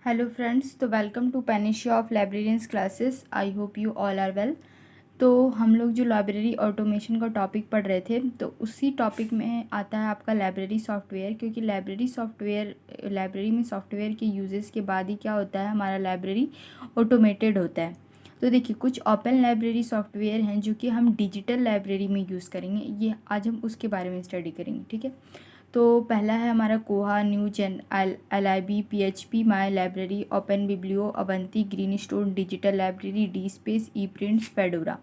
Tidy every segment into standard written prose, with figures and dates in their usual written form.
Hello friends, तो welcome to Panacea of librarians classes. I hope you all are well. तो हम लोग जो लाइब्रेरी ऑटोमेशन का टॉपिक पढ़ रहे थे, तो उसी टॉपिक में आता है आपका लाइब्रेरी सॉफ्टवेयर। क्योंकि लाइब्रेरी में सॉफ्टवेयर के यूजेस के बाद ही क्या होता है, हमारा लाइब्रेरी ऑटोमेटेड होता है। तो देखिए, कुछ ओपन लाइब्रेरी सॉफ्टवेयर हैं जो कि हम डिजिटल लाइब्रेरी में यूज़ करेंगे। ये आज हम उसके बारे में स्टडी करेंगे, ठीक है। तो पहला है हमारा Koha, new gen, LIB, PHP, my library, open biblio, Avanti, greenstone, digital library, D space, E prints, Fedora.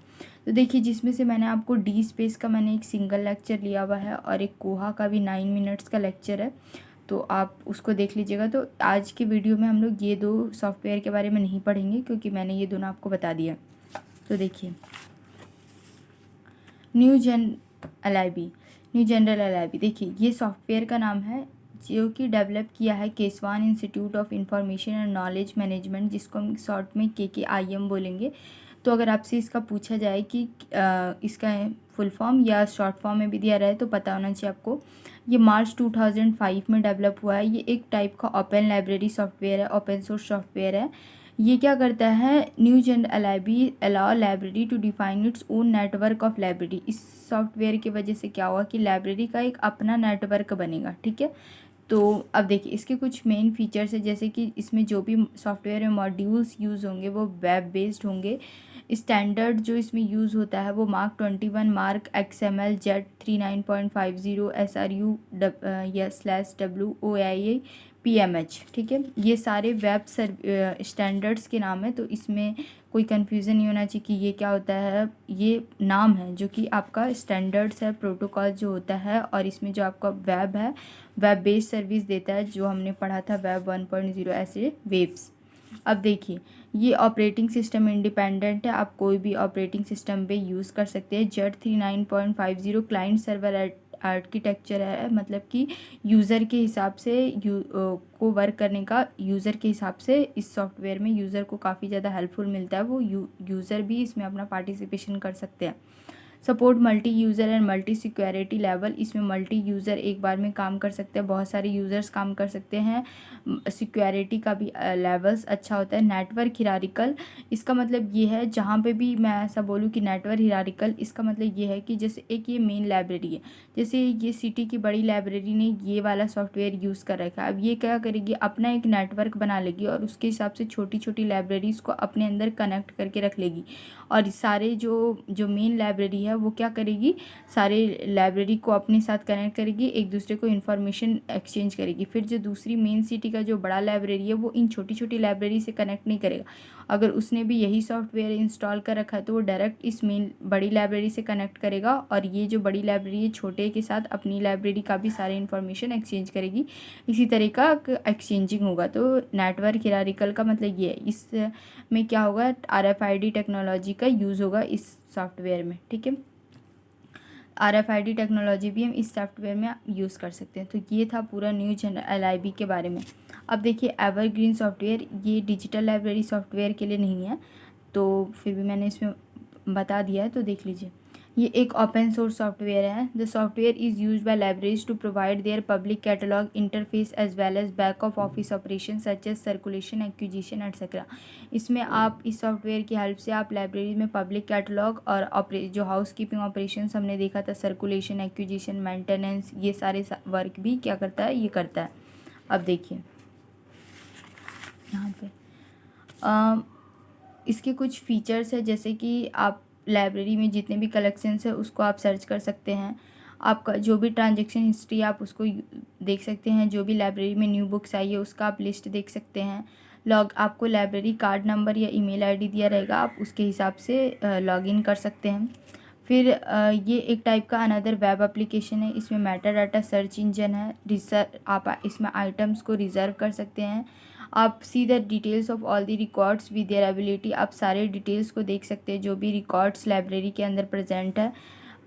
तो देखिए, जिसमें से मैंने आपको डी स्पेस का मैंने एक सिंगल लेक्चर लिया हुआ है और एक कोहा का भी 9 मिनट्स का लेक्चर है, तो आप उसको देख लीजिएगा। तो आज के वीडियो में हम लोग ये दो सॉफ्टवेयर के बारे में नहीं पढ़ेंगे क्योंकि मैंने ये दोनों आपको बता दिया। तो देखिए, new gen LIB, new general LIB, देखिए ये सॉफ्टवेयर का नाम है जो कि डेवलप किया है Kesavan institute of information and knowledge management, जिसको हम शॉर्ट में KKIM बोलेंगे। तो अगर आपसे इसका पूछा जाए कि इसका फुल फॉर्म या शॉर्ट फॉर्म में भी दिया रहा है तो पता होना चाहिए आपको। ये मार्च 2005 में डेवलप हुआ है। ये एक टाइप का ओपन लाइब्रेरी सॉफ्टवेयर है, ओपन सोर्स सॉफ्टवेयर है। ये क्या करता है, new gen LIB allow library to define its own network of library. इस सॉफ्टवेयर की वजह से क्या हुआ कि लाइब्रेरी का एक अपना नेटवर्क बनेगा, ठीक है। तो अब देखिए, इसके कुछ मेन फीचर्स है, जैसे कि इसमें जो भी सॉफ्टवेयर में मॉड्यूल्स यूज़ होंगे वो वेब बेस्ड होंगे। स्टैंडर्ड जो इसमें यूज़ होता है वो mark 21, mark XML, Z39.50, SRU या /WOIA PMH, ठीक है। ये सारे वेब स्टैंडर्ड्स के नाम है, तो इसमें कोई कन्फ्यूज़न नहीं होना चाहिए कि ये क्या होता है। ये नाम है जो कि आपका स्टैंडर्ड्स है, प्रोटोकॉल जो होता है, और इसमें जो आपका वेब है, वेब बेस्ड सर्विस देता है, जो हमने पढ़ा था वेब 1.0 ऐसे वेब्स। अब देखिए, ये ऑपरेटिंग सिस्टम इंडिपेंडेंट है, आप कोई भी ऑपरेटिंग सिस्टम पे यूज़ कर सकते हैं। Z39.50 क्लाइंट सर्वर आर्किटेक्चर है, मतलब कि यूज़र के हिसाब से को वर्क करने का, यूज़र के हिसाब से इस सॉफ्टवेयर में यूज़र को काफ़ी ज़्यादा हेल्पफुल मिलता है। वो यूज़र भी इसमें अपना पार्टिसिपेशन कर सकते हैं। Support multi user and multi security level, इसमें मल्टी यूज़र एक बार में काम कर सकते हैं, बहुत सारे यूज़र्स काम कर सकते हैं। सिक्योरिटी का भी लेवल्स अच्छा होता है। नेटवर्क हिरारिकल, इसका मतलब ये है, जहाँ पे भी मैं ऐसा बोलूँ कि नेटवर्क हिरारिकल, इसका मतलब ये है कि जैसे एक ये मेन लाइब्रेरी है, जैसे ये सिटी की बड़ी लाइब्रेरी ने ये वाला सॉफ्टवेयर यूज़ कर रखा है। अब ये क्या करेगी, अपना एक नेटवर्क बना लेगी और उसके हिसाब से छोटी छोटी लाइब्रेरीज़ को अपने अंदर कनेक्ट करके रख लेगी। और सारे जो जो मेन लाइब्रेरी है वो क्या करेगी, सारे लाइब्रेरी को अपने साथ कनेक्ट करेगी, एक दूसरे को इन्फॉर्मेशन एक्सचेंज करेगी। फिर जो दूसरी मेन सिटी का जो बड़ा लाइब्रेरी है वो इन छोटी छोटी लाइब्रेरी से कनेक्ट नहीं करेगा। अगर उसने भी यही सॉफ्टवेयर इंस्टॉल कर रखा है तो वो डायरेक्ट इस मेन बड़ी लाइब्रेरी से कनेक्ट करेगा, और ये जो बड़ी लाइब्रेरी है छोटे के साथ अपनी लाइब्रेरी का भी सारे इन्फॉर्मेशन एक्सचेंज करेगी। इसी तरह का एक्सचेंजिंग होगा। तो नेटवर्क हिरारिकल का मतलब ये है। इस में क्या होगा, RFID टेक्नोलॉजी का यूज़ होगा इस सॉफ्टवेयर में, ठीक है। RFID टेक्नोलॉजी भी हम इस सॉफ्टवेयर में यूज़ कर सकते हैं। तो ये था पूरा न्यू जेन LIB के बारे में। अब देखिए, एवरग्रीन सॉफ्टवेयर, ये डिजिटल लाइब्रेरी सॉफ्टवेयर के लिए नहीं है, तो फिर भी मैंने इसमें बता दिया है, तो देख लीजिए। ये एक ओपन सोर्स सॉफ्टवेयर है। The software is used by libraries to provide their public catalogue interface as well as back of office operation such as circulation, acquisition et cetera. इसमें आप इस सॉफ्टवेयर की हेल्प से आप लाइब्रेरी में पब्लिक कैटलॉग और जो हाउस कीपिंग ऑपरेशन हमने देखा था, सर्कुलेशन, एक्विजिशन, मेंटेनेंस, ये सारे वर्क भी क्या करता है, ये करता है। अब देखिए यहाँ पे इसके कुछ फीचर्स है, जैसे कि आप लाइब्रेरी में जितने भी कलेक्शंस है उसको आप सर्च कर सकते हैं। आपका जो भी ट्रांजैक्शन हिस्ट्री आप उसको देख सकते हैं। जो भी लाइब्रेरी में न्यू बुक्स आई है उसका आप लिस्ट देख सकते हैं। आपको लाइब्रेरी कार्ड नंबर या ईमेल आईडी दिया रहेगा, आप उसके हिसाब से लॉगिन कर सकते हैं। फिर ये एक टाइप का अनदर वेब एप्लीकेशन है। इसमें मेटा डाटा सर्च इंजन है। आप इसमें आइटम्स को रिजर्व कर सकते हैं। आप see the details of all the records with their ability, आप सारे डिटेल्स को देख सकते हैं जो भी रिकॉर्ड्स लाइब्रेरी के अंदर प्रेजेंट है।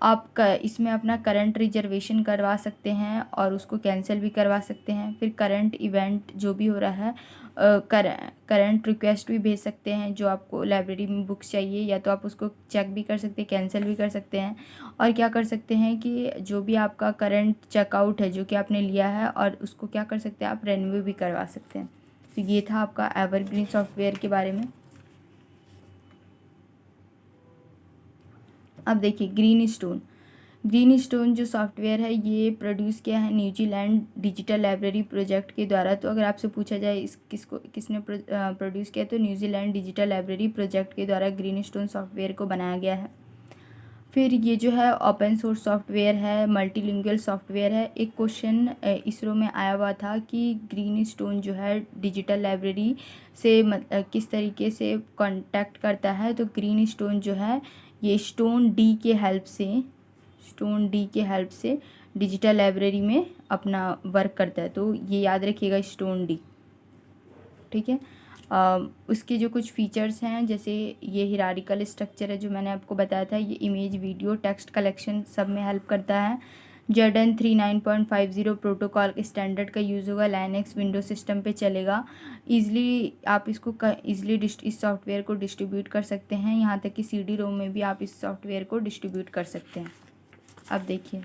आप इसमें अपना करंट रिजर्वेशन करवा सकते हैं और उसको कैंसिल भी करवा सकते हैं। फिर करंट इवेंट जो भी हो रहा है, करंट रिक्वेस्ट भी भेज सकते हैं। जो आपको लाइब्रेरी में बुक्स चाहिए, या तो आप उसको चेक भी कर सकते हैं, कैंसिल भी कर सकते हैं। और क्या कर सकते हैं कि जो भी आपका करंट चेकआउट है जो कि आपने लिया है, और उसको क्या कर सकते हैं, आप रेन्यू भी करवा सकते हैं। तो ये था आपका एवरग्रीन सॉफ्टवेयर के बारे में। अब देखिए ग्रीन स्टोन जो सॉफ्टवेयर है ये प्रोड्यूस किया है न्यूजीलैंड डिजिटल लाइब्रेरी प्रोजेक्ट के द्वारा। तो अगर आपसे पूछा जाए किसने प्रोड्यूस किया, तो न्यूजीलैंड डिजिटल लाइब्रेरी प्रोजेक्ट के द्वारा ग्रीन स्टोन सॉफ्टवेयर को बनाया गया है। फिर ये जो है ओपन सोर्स सॉफ्टवेयर है, मल्टीलिंगुअल सॉफ्टवेयर है। एक क्वेश्चन इसरो में आया हुआ था कि ग्रीन स्टोन जो है डिजिटल लाइब्रेरी से किस तरीके से कांटेक्ट करता है। तो ग्रीन स्टोन जो है ये स्टोन डी के हेल्प से डिजिटल लाइब्रेरी में अपना वर्क करता है। तो ये याद रखिएगा स्टोन डी, ठीक है। उसके जो कुछ फीचर्स हैं, जैसे ये हिरारिकल स्ट्रक्चर है जो मैंने आपको बताया था, ये इमेज वीडियो टेक्स्ट कलेक्शन सब में हेल्प करता है। जर्डन 39.50 प्रोटोकॉल स्टैंडर्ड का यूज़ होगा, लाइनक्स विंडो सिस्टम पे चलेगा। ईज़िली आप इसको ईज़िली इस सॉफ्टवेयर को डिस्ट्रीब्यूट कर सकते हैं, यहाँ तक कि CD-ROM में भी आप इस सॉफ्टवेयर को डिस्ट्रीब्यूट कर सकते हैं। अब देखिए,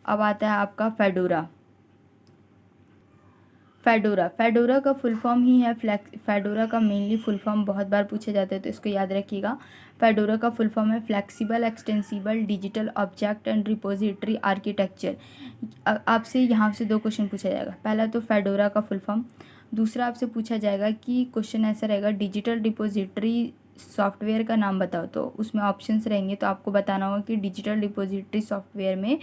अब आता है आपका फेडोरा का फुल फॉर्म ही है फेडोरा का मेनली फुल फॉर्म बहुत बार पूछे जाते हैं, तो इसको याद रखिएगा। फेडोरा का फुल फॉर्म है flexible extensible digital object and repository architecture. आपसे यहाँ से 2 क्वेश्चन पूछा जाएगा। पहला तो फेडोरा का फुल फॉर्म, दूसरा आपसे पूछा जाएगा कि क्वेश्चन ऐसा रहेगा डिजिटल डिपोजिटरी सॉफ्टवेयर का नाम बताओ। तो उसमें ऑप्शंस रहेंगे, तो आपको बताना होगा कि डिजिटल डिपोजिटरी सॉफ्टवेयर में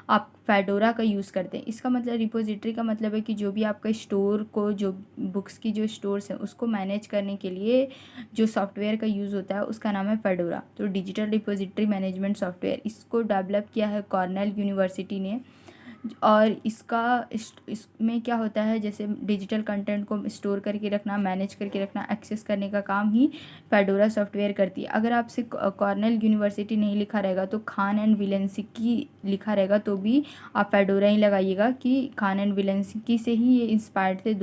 आप फेडोरा का यूज़ करते हैं। इसका मतलब रिपोजिटरी का मतलब है कि जो भी आपका स्टोर को, जो बुक्स की जो स्टोर्स हैं उसको मैनेज करने के लिए जो सॉफ्टवेयर का यूज़ होता है उसका नाम है फेडोरा। तो डिजिटल डिपोजिटरी मैनेजमेंट सॉफ्टवेयर, इसको डेवलप किया है कॉर्नेल यूनिवर्सिटी ने। और इसमें क्या होता है, जैसे डिजिटल कंटेंट को स्टोर करके रखना, मैनेज करके रखना, एक्सेस करने का काम ही फेडोरा सॉफ्टवेयर करती है। अगर आपसे कॉर्नेल यूनिवर्सिटी नहीं लिखा रहेगा तो खान एंड विलेंसिकी लिखा रहेगा, तो भी आप फेडोरा ही लगाइएगा कि खान एंड विलेंसिकी से ही ये इंस्पायर्ड थे।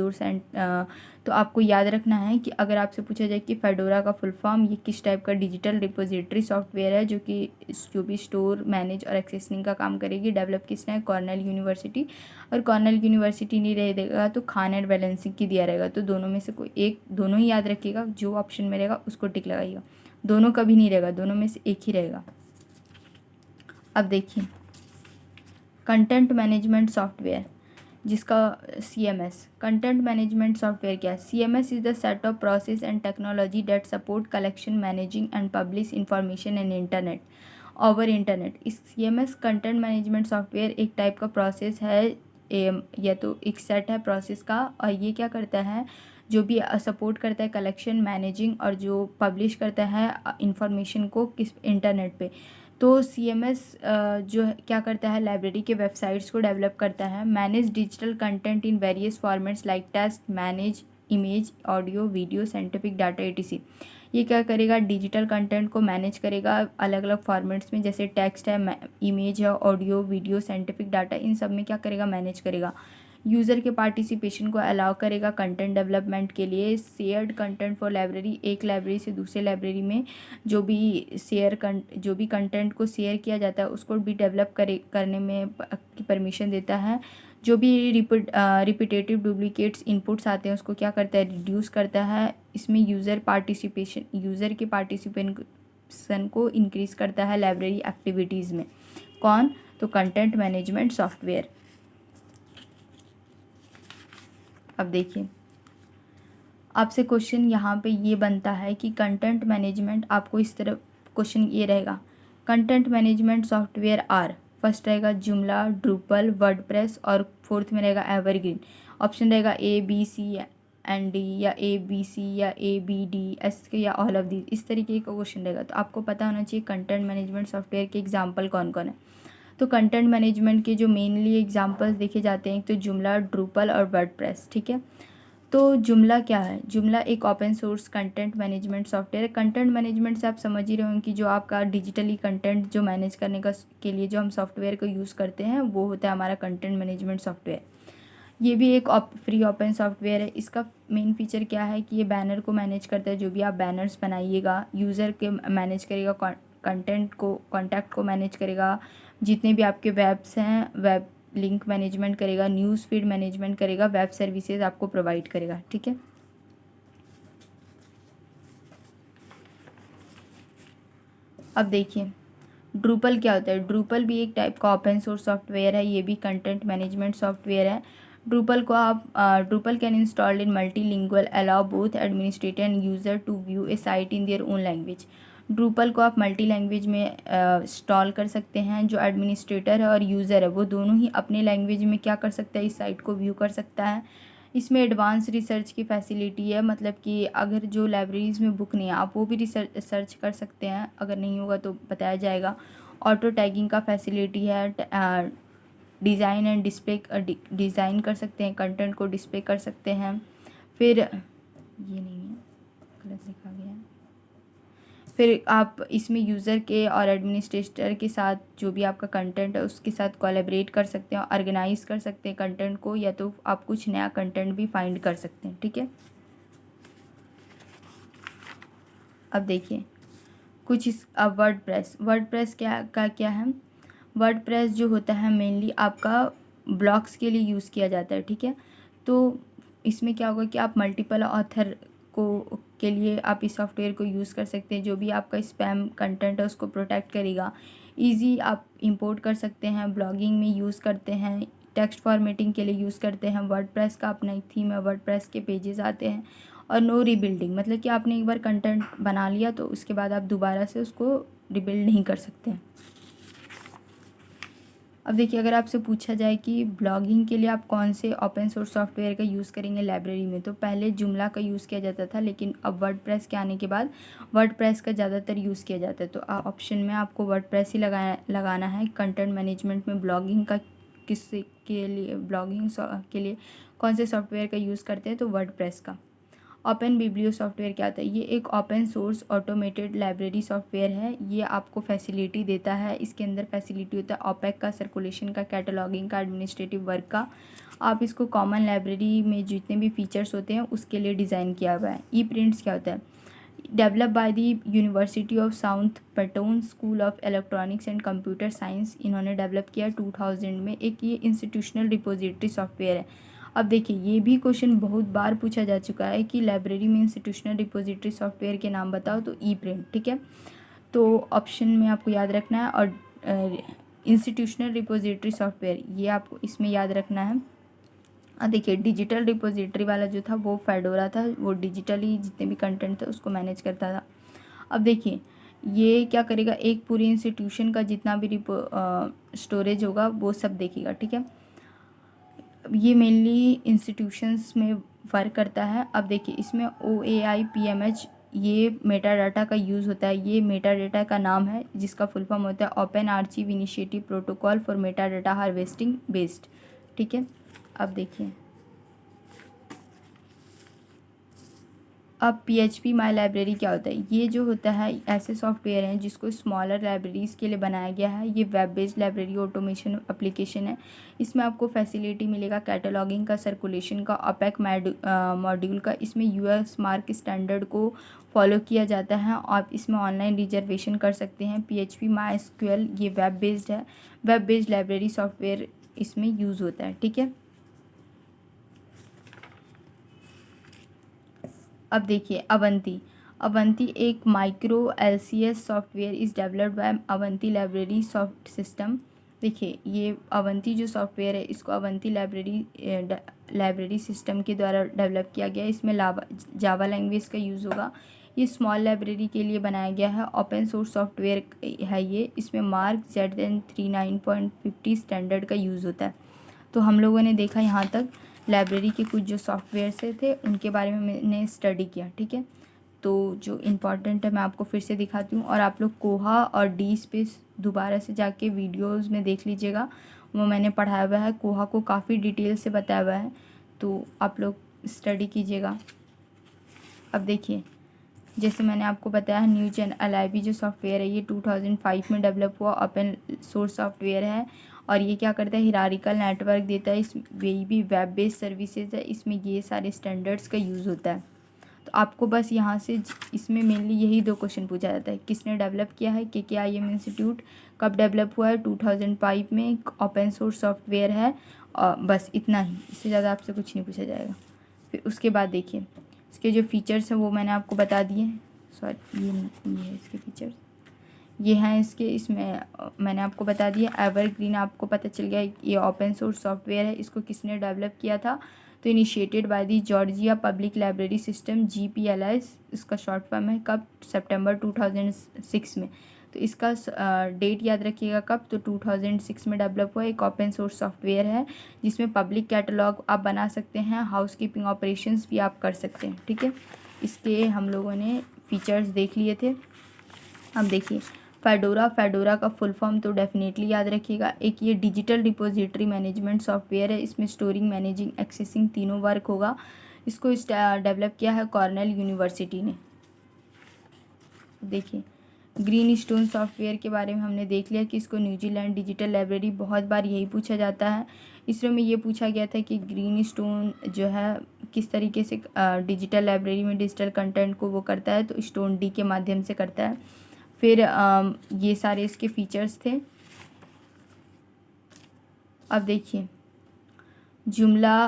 तो आपको याद रखना है कि अगर आपसे पूछा जाए कि फेडोरा का फुल फॉर्म ये किस टाइप का डिजिटल डिपोजिटरी सॉफ्टवेयर है जो भी स्टोर, मैनेज और एक्सेसिंग का काम करेगी, डेवलप किसने है, कॉर्नेल यूनिवर्सिटी। और कॉर्नेल यूनिवर्सिटी नहीं रहेगा तो खान एंड विलेंसिकी दिया रहेगा। तो दोनों में से कोई एक, दोनों ही याद रखिएगा, जो ऑप्शन में रहेगा उसको टिक लगाइएगा। दोनों कभी नहीं रहेगा, दोनों में से एक ही रहेगा। अब देखिए कंटेंट मैनेजमेंट सॉफ्टवेयर, जिसका CMS कंटेंट मैनेजमेंट सॉफ्टवेयर क्या है। CMS is the set of process and technology that support collection, managing and publish information in internet over internet. इस CMS कंटेंट मैनेजमेंट सॉफ्टवेयर एक टाइप का process है, या तो एक सेट है प्रोसेस का, और ये क्या करता है, जो भी सपोर्ट करता है कलेक्शन, मैनेजिंग और जो पब्लिश करता है इंफॉर्मेशन को किस इंटरनेट पे। तो CMS जो क्या करता है, लाइब्रेरी के वेबसाइट्स को डेवलप करता है। Manage digital content in various formats like text, manage image, audio, video, scientific data etc। ये क्या करेगा, डिजिटल कंटेंट को मैनेज करेगा अलग अलग फॉर्मेट्स में, जैसे टेक्स्ट है, इमेज है, ऑडियो, वीडियो, साइंटिफिक डाटा, इन सब में क्या करेगा, मैनेज करेगा। यूज़र के पार्टिसिपेशन को अलाउ करेगा कंटेंट डेवलपमेंट के लिए। शेयर्ड कंटेंट फॉर लाइब्रेरी, एक लाइब्रेरी से दूसरे लाइब्रेरी में जो भी कंटेंट को शेयर किया जाता है उसको भी डेवलप करने में की परमिशन देता है। जो भी रिपीटेटिव डुप्लीकेट्स इनपुट्स आते हैं उसको क्या करता है, रिड्यूस करता है। इसमें यूज़र के पार्टिसिपेशन को इंक्रीज़ करता है लाइब्रेरी एक्टिविटीज़ में। कौन, तो कंटेंट मैनेजमेंट सॉफ्टवेयर। अब देखिए आपसे क्वेश्चन यहाँ पे ये बनता है कि कंटेंट मैनेजमेंट, आपको इस तरह क्वेश्चन ये रहेगा, content management software are, first रहेगा जुमला, ड्रूपल, वर्डप्रेस, और फोर्थ में रहेगा एवरग्रीन। ऑप्शन रहेगा A B C and D, या ABC, या ABDS या ऑल ऑफ दीज, इस तरीके का क्वेश्चन रहेगा। तो आपको पता होना चाहिए कंटेंट मैनेजमेंट सॉफ्टवेयर के एग्जाम्पल कौन कौन है। तो कंटेंट मैनेजमेंट के जो मेनली एग्जांपल्स देखे जाते हैं, तो जुमला, ड्रूपल और वर्डप्रेस, ठीक है। तो जुमला क्या है, जुमला एक open source content management software है। कंटेंट मैनेजमेंट से आप समझ ही रहे होंगे कि जो आपका डिजिटली कंटेंट जो मैनेज करने के लिए जो हम सॉफ्टवेयर को यूज़ करते हैं वो होता है हमारा कंटेंट मैनेजमेंट सॉफ्टवेयर। ये भी एक फ्री ओपन सॉफ्टवेयर है। इसका मेन फीचर क्या है कि ये बैनर को मैनेज करता है, जो भी आप बैनर्स बनाइएगा, यूज़र के मैनेज करेगा, कॉन्टैक्ट को मैनेज करेगा, जितने भी आपके वेब्स हैं, वेब लिंक मैनेजमेंट करेगा, न्यूज़ फीड मैनेजमेंट करेगा, वेब सर्विसेज आपको प्रोवाइड करेगा। ठीक है, अब देखिए ड्रूपल क्या होता है। ड्रूपल भी एक टाइप का ओपन सोर्स सॉफ्टवेयर है, ये भी कंटेंट मैनेजमेंट सॉफ्टवेयर है। ड्रूपल को आप Drupal can installed in multilingual, allow both administrator and user to view a site in their own language. Drupal को आप मल्टी लैंग्वेज में इंस्टॉल कर सकते हैं। जो एडमिनिस्ट्रेटर है और यूज़र है वो दोनों ही अपने लैंग्वेज में क्या कर सकता है, इस साइट को व्यू कर सकता है। इसमें एडवांस रिसर्च की फैसिलिटी है, मतलब कि अगर जो लाइब्रेरीज़ में बुक नहीं है आप वो भी सर्च कर सकते हैं, अगर नहीं होगा तो बताया जाएगा। ऑटो टैगिंग का फैसिलिटी है, डिज़ाइन एंड डिस्प्ले डिज़ाइन कर सकते हैं, कंटेंट को डिस्प्ले कर सकते हैं। फिर ये नहीं है, गलत लिखा गया है। फिर आप इसमें यूज़र के और एडमिनिस्ट्रेटर के साथ जो भी आपका कंटेंट है उसके साथ कोलैबोरेट कर सकते हैं, ऑर्गेनाइज कर सकते हैं कंटेंट को, या तो आप कुछ नया कंटेंट भी फाइंड कर सकते हैं। ठीक है, अब देखिए कुछ इस अब वर्डप्रेस क्या है। वर्डप्रेस जो होता है मेनली आपका ब्लॉग्स के लिए यूज़ किया जाता है। ठीक है, तो इसमें क्या होगा कि आप मल्टीपल ऑथर को के लिए आप इस सॉफ्टवेयर को यूज़ कर सकते हैं। जो भी आपका स्पैम कंटेंट है उसको प्रोटेक्ट करेगा। इजी आप इंपोर्ट कर सकते हैं, ब्लॉगिंग में यूज़ करते हैं, टेक्स्ट फॉर्मेटिंग के लिए यूज़ करते हैं। वर्डप्रेस का अपना एक थीम है, वर्डप्रेस के पेजेस आते हैं। और नो रीबिल्डिंग, मतलब कि आपने एक बार कंटेंट बना लिया तो उसके बाद आप दोबारा से उसको रिबिल्ड नहीं कर सकते हैं। अब देखिए अगर आपसे पूछा जाए कि ब्लॉगिंग के लिए आप कौन से ओपन सोर्स सॉफ्टवेयर का यूज़ करेंगे लाइब्रेरी में, तो पहले जुमला का यूज़ किया जाता था, लेकिन अब वर्डप्रेस के आने के बाद वर्डप्रेस का ज़्यादातर यूज़ किया जाता है। तो ऑप्शन में आपको वर्डप्रेस ही लगाना है। कंटेंट मैनेजमेंट में ब्लॉगिंग का किस के लिए, ब्लॉगिंग के लिए कौन से सॉफ्टवेयर का यूज़ करते हैं, तो वर्डप्रेस का। ओपन बिब्लियो सॉफ्टवेयर क्या होता है, ये एक open source automated library software है। ये आपको फैसिलिटी देता है, इसके अंदर फैसिलिटी होता है ओपेक का, सर्कुलेशन का, कैटलॉगिंग का, एडमिनिस्ट्रेटिव वर्क का। आप इसको कॉमन लाइब्रेरी में जितने भी फीचर्स होते हैं उसके लिए डिज़ाइन किया हुआ है। ई प्रिंट्स क्या होता है, develop by the university of south Patton school of electronics and computer science, इन्होंने डेवलप किया 2000 में। एक ये इंस्टीट्यूशनल रिपोजिटरी सॉफ्टवेयर है। अब देखिए ये भी क्वेश्चन बहुत बार पूछा जा चुका है कि लाइब्रेरी में इंस्टीट्यूशनल रिपोजिटरी सॉफ्टवेयर के नाम बताओ, तो ई प्रिंट। ठीक है, तो ऑप्शन में आपको याद रखना है। और इंस्टीट्यूशनल रिपोजिटरी सॉफ्टवेयर ये आपको इसमें याद रखना है। अब देखिए डिजिटल रिपोजिटरी वाला जो था वो फेडोरा था, वो डिजिटली जितने भी कंटेंट थे उसको मैनेज करता था। अब देखिए ये क्या करेगा, एक पूरी इंस्टीट्यूशन का जितना भी स्टोरेज होगा वो सब देखेगा। ठीक है, ये मेनली इंस्टीट्यूशंस में वर्क करता है। अब देखिए इसमें OAI-PMH ये मेटा डाटा का यूज़ होता है। ये मेटा डाटा का नाम है जिसका फुल फॉर्म होता है open archive initiative protocol for Meta data harvesting based. ठीक है, अब देखिए अब PHP माई लाइब्रेरी क्या होता है। ये जो होता है ऐसे सॉफ्टवेयर हैं जिसको स्मॉलर लाइब्रेरीज़ के लिए बनाया गया है। ये web based library automation application है। इसमें आपको फैसिलिटी मिलेगा कैटलॉगिंग का, सर्कुलेशन का, ओपेक मॉड्यूल का। इसमें US मार्क स्टैंडर्ड को फॉलो किया जाता है। आप इसमें ऑनलाइन रिजर्वेशन कर सकते हैं। PHP MySQL ये वेब बेस्ड है, वेब बेस्ड लाइब्रेरी सॉफ्टवेयर इसमें यूज़ होता है। ठीक है, अब देखिए अवंती एक micro LCS software is developed by Avanti library soft system. देखिए ये अवंती जो सॉफ्टवेयर है इसको अवंती लाइब्रेरी सिस्टम के द्वारा डेवलप किया गया है। इसमें जावा लैंग्वेज का यूज़ होगा। ये स्मॉल लाइब्रेरी के लिए बनाया गया है, ओपन सोर्स सॉफ्टवेयर है ये। इसमें मार्क Z39.50 स्टैंडर्ड का यूज़ होता है। तो हम लोगों ने देखा यहाँ तक लाइब्रेरी के कुछ जो सॉफ्टवेयर से थे उनके बारे में मैंने स्टडी किया। ठीक है, तो जो इम्पॉर्टेंट है मैं आपको फिर से दिखाती हूँ। और आप लोग कोहा और डी स्पेस दोबारा से जाके वीडियोस में देख लीजिएगा, वो मैंने पढ़ाया हुआ है। कोहा को काफ़ी डिटेल से बताया हुआ है, तो आप लोग स्टडी कीजिएगा। अब देखिए जैसे मैंने आपको बताया न्यूजेन LIB जो सॉफ्टवेयर है ये 2005 में डेवलप हुआ ओपन सोर्स सॉफ्टवेयर है। और ये क्या करता है, हिरारिकल नेटवर्क देता है। इस ये भी वेब बेस्ड सर्विसेज है, इसमें ये सारे स्टैंडर्ड्स का यूज़ होता है। तो आपको बस यहाँ से इसमें मेनली यही 2 क्वेश्चन पूछा जाता है, किसने डेवलप किया है, KKIM इंस्टीट्यूट कब डेवलप हुआ है, 2005 में, ओपन सोर्स सॉफ्टवेयर है, और बस इतना ही, इससे ज़्यादा आपसे कुछ नहीं पूछा जाएगा। फिर उसके बाद देखिए इसके जो फीचर्स हैं वो मैंने आपको बता दिए हैं, सॉरी ये है इसके फीचर्स, ये हैं इसके, इसमें मैंने आपको बता दिया। एवरग्रीन आपको पता चल गया ये ओपन सोर्स सॉफ्टवेयर है, इसको किसने डेवलप किया था, तो initiated by the Georgia public library system, GPLS इसका शॉर्ट फॉर्म है। कब, सितंबर 2006 में। तो इसका डेट याद रखिएगा कब, तो 2006 में डेवलप हुआ। एक ओपन सोर्स सॉफ्टवेयर है जिसमें पब्लिक कैटलॉग आप बना सकते हैं, हाउसकीपिंग ऑपरेशंस भी आप कर सकते हैं, ठीक है। इसके हम लोगों ने फीचर्स देख लिए थे। अब देखिए फेडोरा का फुल फॉर्म तो डेफिनेटली याद रखिएगा। एक ये डिजिटल रिपोजिटरी मैनेजमेंट सॉफ्टवेयर है, इसमें स्टोरिंग, मैनेजिंग, एक्सेसिंग तीनों वर्क होगा। इसको डेवलप किया है कॉर्नेल यूनिवर्सिटी ने। देखिए ग्रीन स्टोन सॉफ्टवेयर के बारे में हमने देख लिया कि इसको न्यूजीलैंड डिजिटल लाइब्रेरी, बहुत बार यही पूछा जाता है। इसरो में ये पूछा गया था कि ग्रीन स्टोन जो है किस तरीके से डिजिटल लाइब्रेरी में डिजिटल कंटेंट को वो करता है, तो स्टोन डी के माध्यम से करता है। फिर ये सारे इसके फीचर्स थे। अब देखिए जुमला